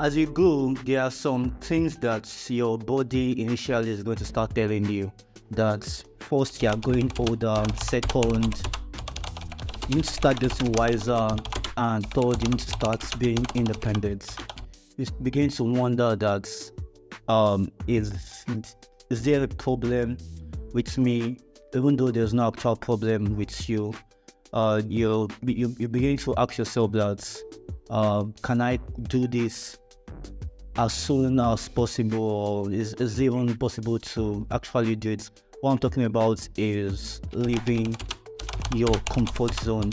As you grow, there are some things that your body initially is going to start telling you. That first, you are growing older. Second, you need to start getting wiser. And third, you need to start being independent. You begin to wonder that is there a problem with me, even though there's no actual problem with you. You begin to ask yourself that can I do this as soon as possible, or is it even possible to actually do it? What I'm talking about is leaving your comfort zone.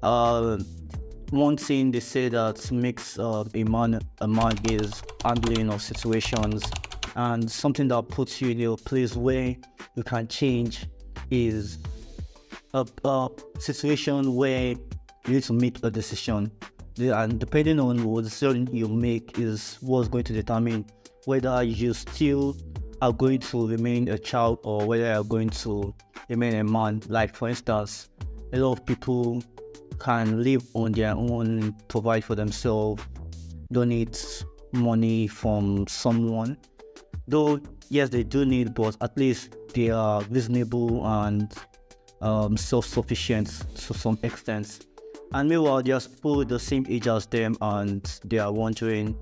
Uh, One thing they say that makes a man is handling of situations, and something that puts you in a place where you can change is a situation where you need to make a decision. And depending on what decision you make is what's going to determine whether you still are going to remain a child or whether you're going to remain a man. Like, for instance, a lot of people can live on their own, provide for themselves, don't need money from someone. Though, yes, they do need, but at least they are reasonable and self-sufficient to some extent. And meanwhile, there's people with the same age as them, and they are wondering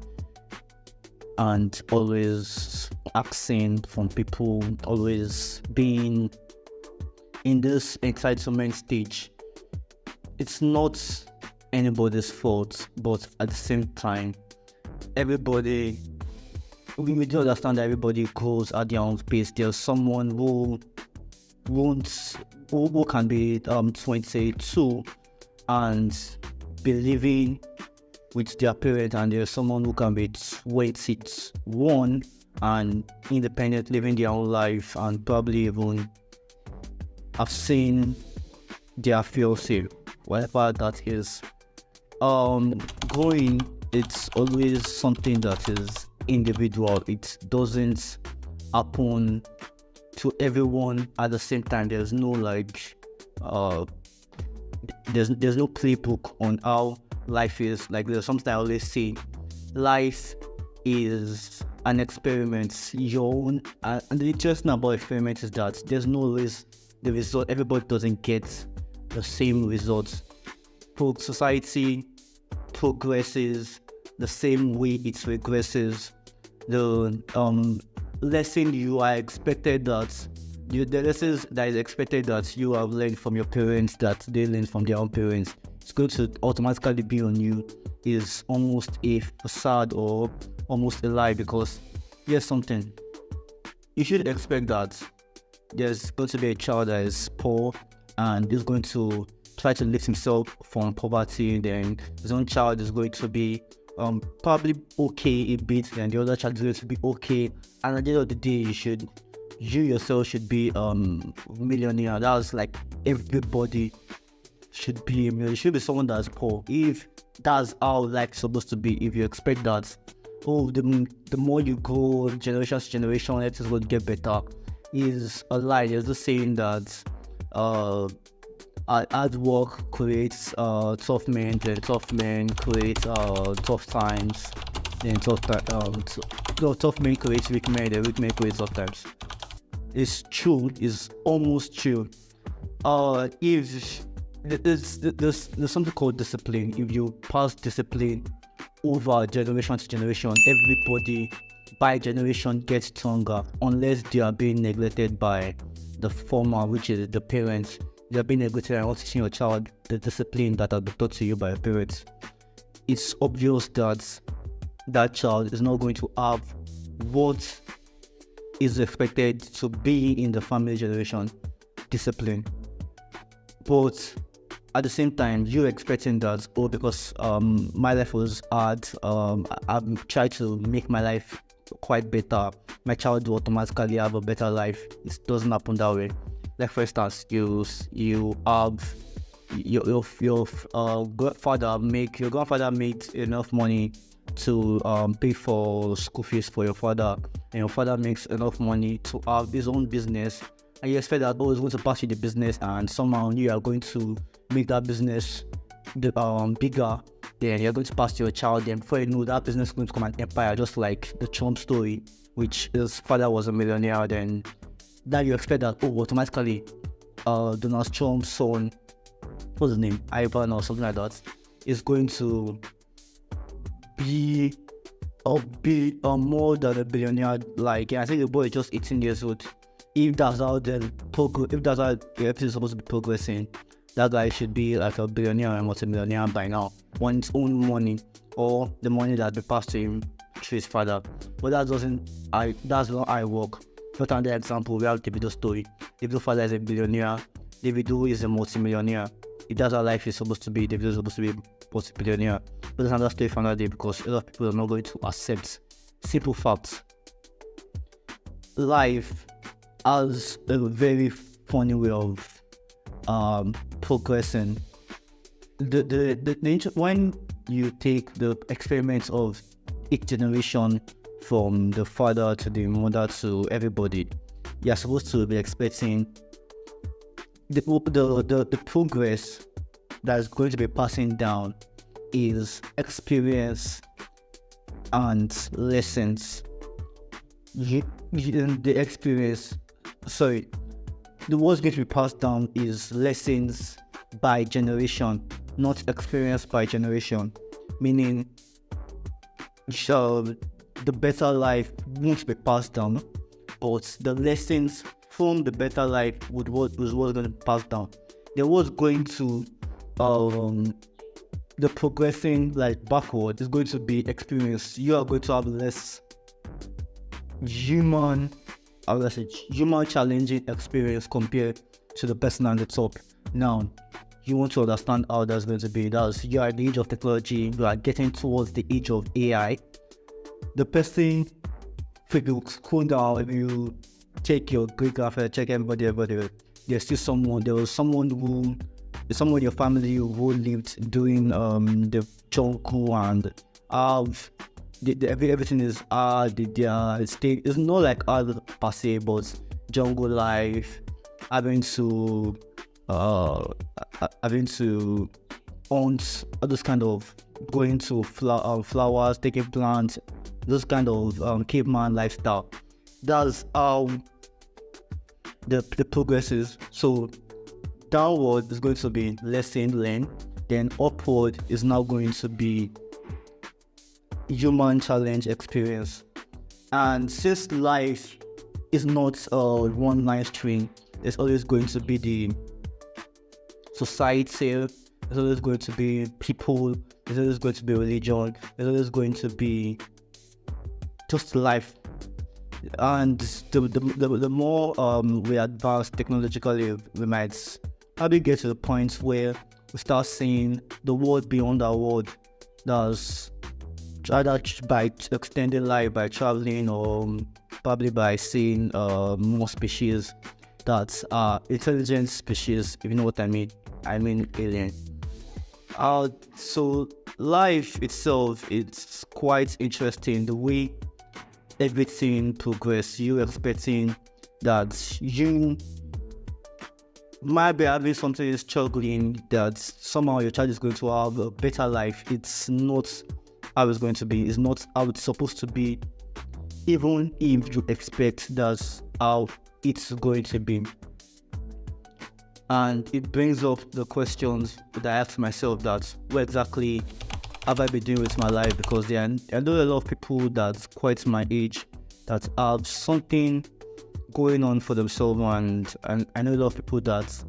and always asking from people, always being in this entitlement stage. It's not anybody's fault, but at the same time, we do understand that everybody goes at their own pace. There's someone who can be 22 and be living with their parents, and there's someone who can be 21 and independent, living their own life, and probably even have seen their fiancé, whatever that is. Growing, it's always something that is individual. It doesn't happen to everyone at the same time. There's no there's no playbook on how life is. Like, there's something I always say, life is an experiment. Your own, and the interesting about experiment is that there's no always the result. Everybody doesn't get the same results. Society progresses the same way it regresses. The lesson you are expected that the lessons that is expected that you have learned from your parents, that they learned from their own parents, it's going to automatically be on you, is almost a facade or almost a lie. Because here's something, you should expect that there's going to be a child that is poor and is going to try to lift himself from poverty. Then his own child is going to be probably okay a bit, and the other child is going to be okay. And at the end of the day, you yourself should be millionaire. That's like, everybody should be a millionaire. Should be someone that's poor. If that's how life's supposed to be, if you expect that, the more you go generation to generation, it is going to get better, is a lie. There's the saying that hard work creates tough men, then tough men create tough times, then tough men create weak men, then weak men create tough times. It's true. It's almost true. If there's something called discipline. If you pass discipline over generation to generation, everybody by generation gets stronger, unless they are being neglected by the former, which is the parents. They are being neglected and not teaching your child the discipline that has been taught to you by your parents. It's obvious that that child is not going to have what is expected to be in the family generation, discipline. But at the same time, you're expecting that, because my life was hard, I've tried to make my life quite better, my child will automatically have a better life. It doesn't happen that way. Like, for instance, you have your grandfather made enough money to pay for school fees for your father, and your father makes enough money to have his own business, and you expect that he's going to pass you the business, and somehow you are going to make that business bigger, then you're going to pass to your child, then before you know, that business is going to become an empire, just like the Trump story, which his father was a millionaire. Then that you expect that, automatically Donald Trump's son, what's his name, Ivan or something like that, is going to be more than a billionaire. Like, I think the boy is just 18 years old. If that's how everything is supposed to be progressing, that guy should be like a billionaire and multi-millionaire by now, on his own money or the money that be passed to him through his father. But that's not how I work. Not another example, we have Davido's story. Davido's father is a billionaire, Davido is a multi-millionaire. If that's how life is supposed to be, Davido is supposed to be a multi-billionaire. But that's another story for another day, because a lot of people are not going to accept simple facts. Life has a very funny way of progressing. When you take the experiments of each generation, from the father to the mother to everybody, you're supposed to be expecting the progress that's going to be passing down is experience and lessons. The experience, sorry, the what's going to be passed down is lessons by generation, not experience by generation. Meaning, the better life won't be passed down, but the lessons from the better life was going to pass down. There was going to the progressing like backward is going to be experience. You are going to have less human challenging experience compared to the person on the top. Now, you want to understand how that's going to be. You are in the age of technology, you are getting towards the age of AI. The person, if you scroll down, if you check your great grandfather, check everybody, there's still someone in your family who lived during the jungle, and everything is it's not like hard per se, but jungle life, having to hunt, all those kind of going to flowers, taking plants, those kind of caveman lifestyle. That's how the progress is. So downward is going to be lesson learned, then upward is now going to be human challenge experience. And since life is not a one line string, there's always going to be the society, there's always going to be people, there's always going to be religion, there's always going to be just life. And the more we advance technologically, we might probably get to the point where we start seeing the world beyond our world. That's either by extending life, by traveling, or probably by seeing more species that are intelligent species, if you know what I mean. I mean alien. So life itself, it's quite interesting the way everything progress. You expecting that you might be having something struggling, that somehow your child is going to have a better life. It's not how it's going to be. It's not how it's supposed to be, even if you expect that's how it's going to be. And it brings up the questions that I ask myself, that what exactly have I been doing with my life? Because I know a lot of people that's quite my age that have something going on for themselves, and I know a lot of people that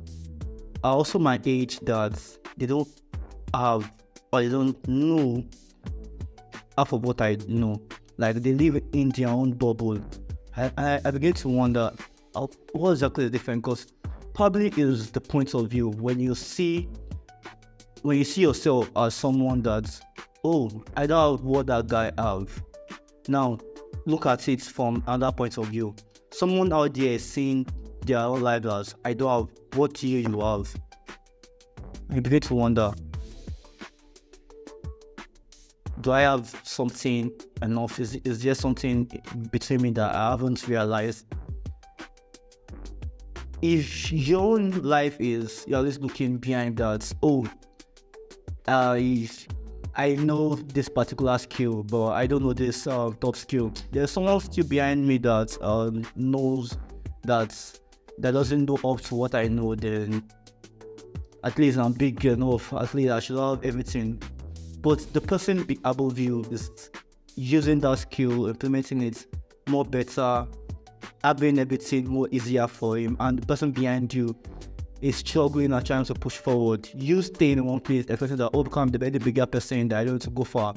are also my age that they don't have, or they don't know half of what I know. Like, they live in their own bubble. I begin to wonder what exactly is different, because probably is the point of view when you see yourself as someone that, I don't have what that guy have. Now look at it from another point of view. Someone out there is seeing their own life as, I don't have what you have. You begin to wonder, do I have something enough? Is there something between me that I haven't realized? If your own life is, you're always looking behind that, I know this particular skill, but I don't know this top skill. There's someone still behind me that knows that doesn't know up to what I know. Then at least I'm big enough. At least I should have everything. But the person above you is using that skill, implementing it more better, having everything more easier for him, and the person behind you is struggling and trying to push forward. You stay in one place, expecting that become the very bigger person that I don't want to go far.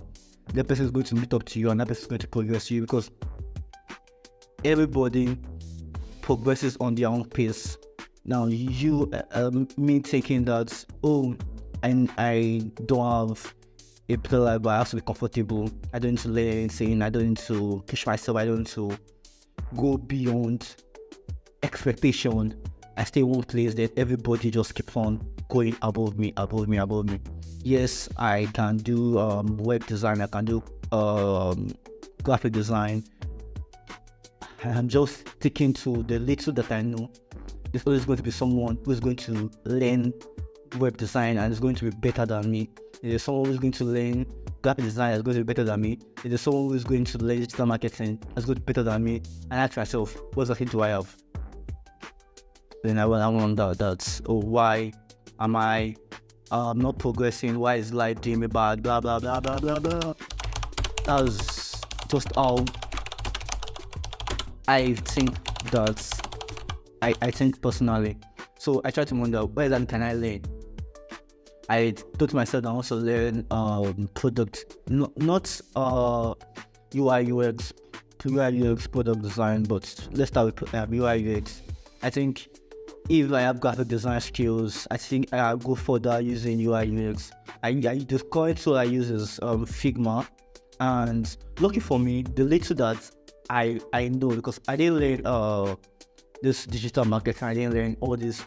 That person is going to meet up to you, and that person is going to progress you, because everybody progresses on their own pace. Now you, me thinking that, I don't have a better life, but I have to be comfortable. I don't need to learn anything. I don't need to push myself. I don't need to go beyond expectation. I stay in one place that everybody just keeps on going above me. Yes, I can do web design. I can do graphic design. I'm just sticking to the little that I know. There's always going to be someone who is going to learn web design and is going to be better than me. There's someone who's going to learn graphic design that's going to be better than me. There's someone who's going to learn digital marketing that's going to be better than me. And I ask myself, what exactly do I have? Then I wonder that, why am I not progressing? Why is life doing me bad? Blah, blah, blah, blah, blah, blah. That's just how I think I think personally. So I try to wonder, where then can I learn? I thought to myself, I also learn product, not UI UX product design, but let's start with UI UX. I think if I have graphic design skills, I think I'll go further using UI UX. The current tool I use is Figma, and lucky for me, the little that I know, because I didn't learn this digital marketing, I didn't learn all this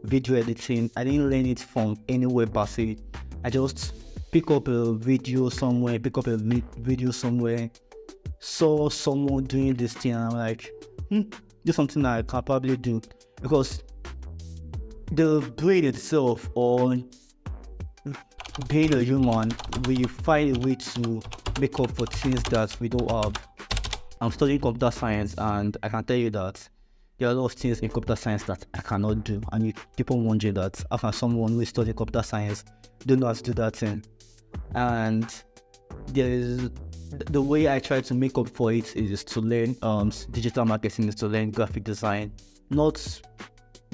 video editing, I didn't learn it from anywhere per se. I just pick up a video somewhere, saw someone doing this thing, and I'm like, this is something I can probably do. Because the brain itself, or being a human, we find a way to make up for things that we don't have. I'm studying computer science, and I can tell you that there are a lot of things in computer science that I cannot do, and you keep on wondering that how can someone who is studying computer science don't know how to do that thing. And there is the way I try to make up for it is to learn digital marketing, is to learn graphic design.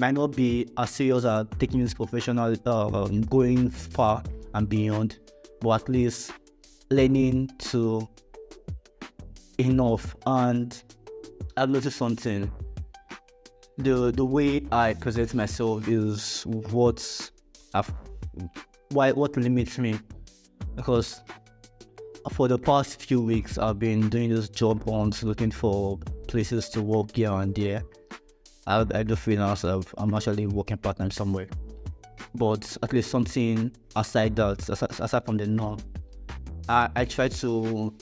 Might not be as serious as taking this professional, going far and beyond, but at least learning to enough. And I've noticed something. The way I present myself is what limits me, because for the past few weeks I've been doing this job hunt, looking for places to work here and there. I do freelance. I'm actually working part-time somewhere, but at least something aside from the norm. I try to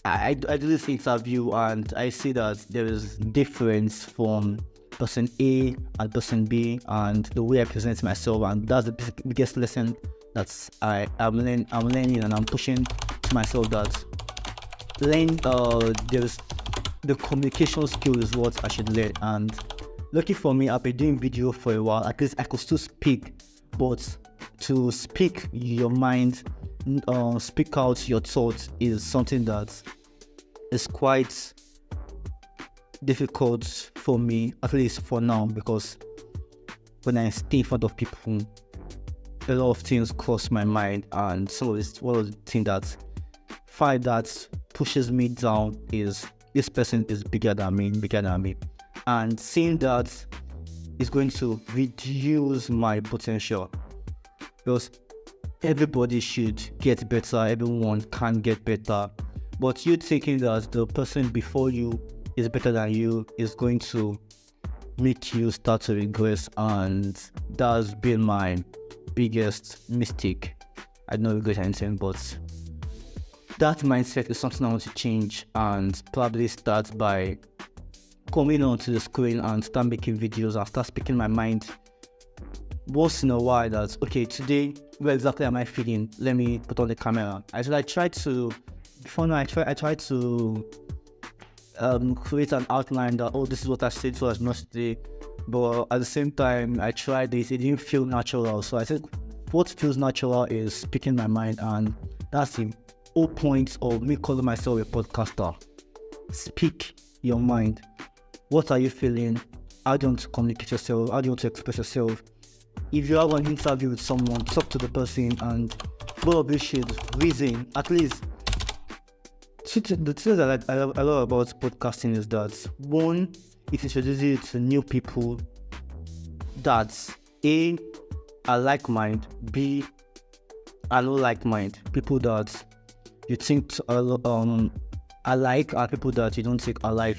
I do this interview, and I see that there is difference from person A and person B, and the way I present myself, and that's the biggest lesson that I'm learning, and I'm pushing to myself that there's the communication skill is what I should learn. And lucky for me, I've been doing video for a while. At least I could still speak, but to speak your mind, speak out your thoughts is something that is quite difficult for me, at least for now, because when I stay in front of people, a lot of things cross my mind, and so it's one of the things that pushes me down is this person is bigger than me, and seeing that is going to reduce my potential, because everybody should get better, everyone can get better, but you thinking that the person before you is better than you is going to make you start to regress, and that's been my biggest mistake. I don't regret anything, but that mindset is something I want to change, and probably start by coming onto the screen and start making videos and start speaking my mind once in a while that, okay, today, where exactly am I feeling? Let me put on the camera. I try to, before now, I try to create an outline that, oh, this is what I said so as not today. But at the same time, I tried this, it didn't feel natural. So I think what feels natural is speaking my mind, and that's the whole point of me calling myself a podcaster. Speak your mind. What are you feeling? How do you want to communicate yourself? How do you want to express yourself? If you have an interview with someone, talk to the person, and both of you should reason. At least, the thing that I love about podcasting is that, one, it introduces you to new people that A, are like mind, B, are not like mind. People that you think alike are people that you don't think alike.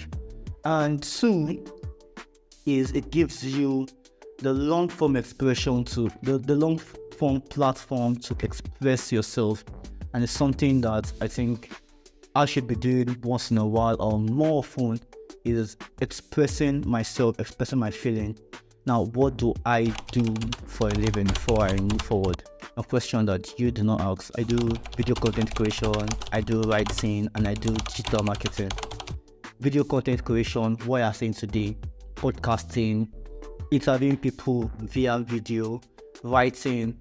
And two is it gives you the long form expression to the long form platform to express yourself, and it's something that I think I should be doing once in a while or more often, is expressing myself, expressing my feeling. Now, what do I do for a living before I move forward? A question that you do not ask. I do video content creation, I do writing, and I do digital marketing. Video content creation, what I am saying today, podcasting, interviewing people via video, writing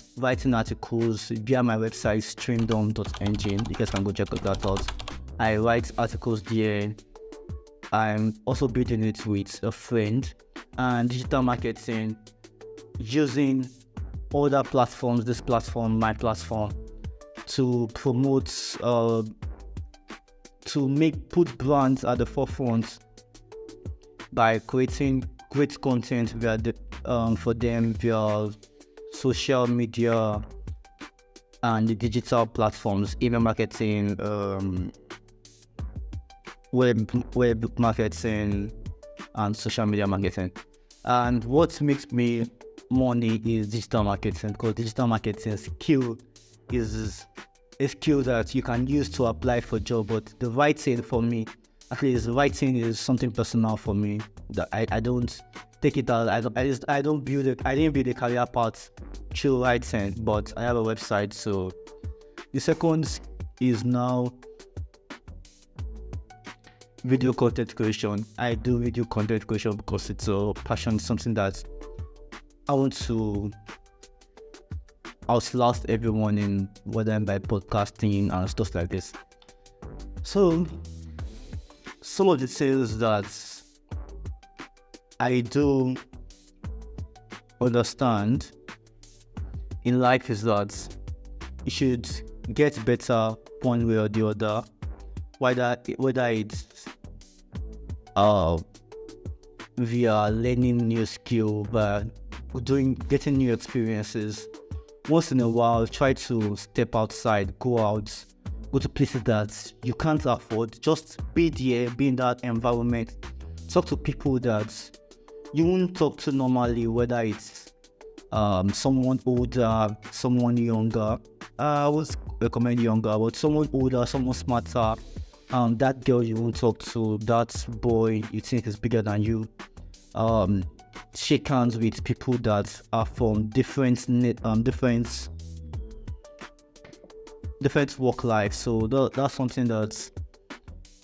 articles via my website, streamdom.engine. You guys can go check that out. I write articles there. I'm also building it with a friend. And digital marketing, using other platforms, this platform, my platform, to promote, put brands at the forefront by creating great content via for them via social media and the digital platforms, email marketing, web marketing, and social media marketing. And what makes me money is digital marketing, because digital marketing skill is a skill that you can use to apply for job. But the writing, for me, at least writing is something personal for me, that I don't take it out. I didn't build a career path through writing, but I have a website. So the second is now video content creation. I do video content creation because it's a passion, something that I want to outlast everyone in, whether by podcasting and stuff like this. So some of the things that I do understand in life is that you should get better one way or the other, whether it's via learning new skill, but getting new experiences. Once in a while, try to step outside, go to places that you can't afford. Just be there, be in that environment. Talk to people that you won't talk to normally, whether it's someone older, someone younger. I would recommend younger, but someone older, someone smarter. That girl you won't talk to, that boy you think is bigger than you. Shake hands with people that are from different work life. So that's something that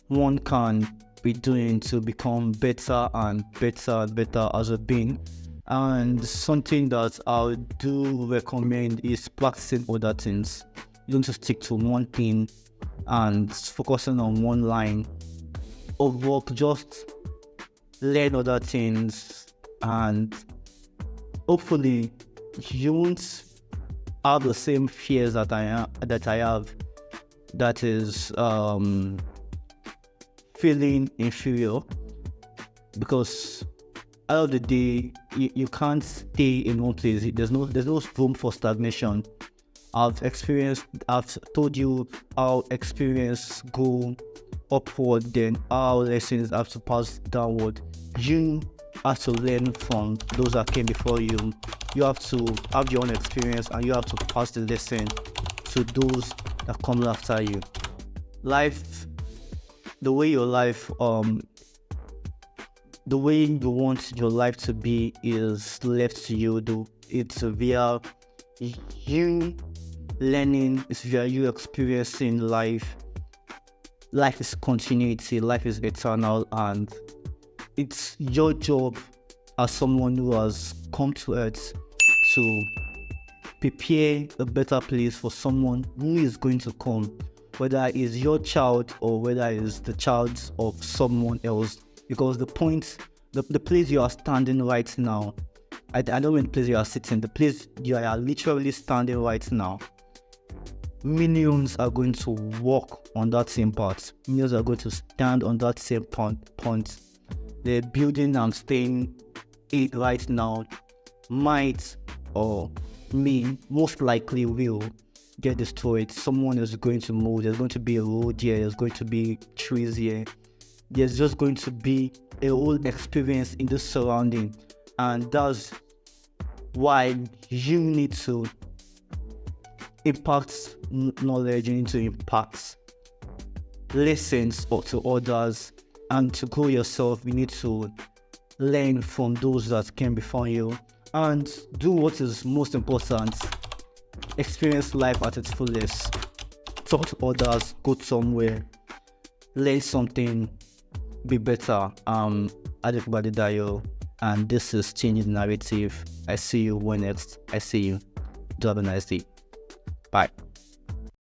one can be doing to become better and better as a being. And something that I do recommend is practicing other things. You don't just stick to one thing and focusing on one line of work. Just learn other things, and hopefully you won't have the same fears that I have, that is feeling inferior, because at the end of the day you can't stay in one place. There's no room for stagnation. I've told you how experience go upward, then how lessons have to pass downward. You have to learn from those that came before you. You have to have your own experience, and you have to pass the lesson to those that come after you. Life, the way you want your life to be is left to you. It's via you learning, it's via you experiencing life. Life is continuity, life is eternal, and it's your job as someone who has come to earth to prepare a better place for someone who is going to come, whether it's your child or whether it's the child of someone else. Because the place you are standing right now, I don't mean the place you are sitting, the place you are literally standing right now, millions are going to walk on that same path. Millions are going to stand on that same point. The building I'm staying in right now might, or me, most likely will get destroyed. Someone is going to move. There's going to be a road here. There's going to be trees here. There's just going to be a whole experience in this surrounding. And that's why you need to impact knowledge. You need to impact lessons to others, and to grow yourself you need to learn from those that came before you, and do what is most important: experience life at its fullest. Talk to others, go somewhere, learn something, be better. Adedayo, and this is Changing the Narrative. I see you when next I see you. Do have a nice day. Bye.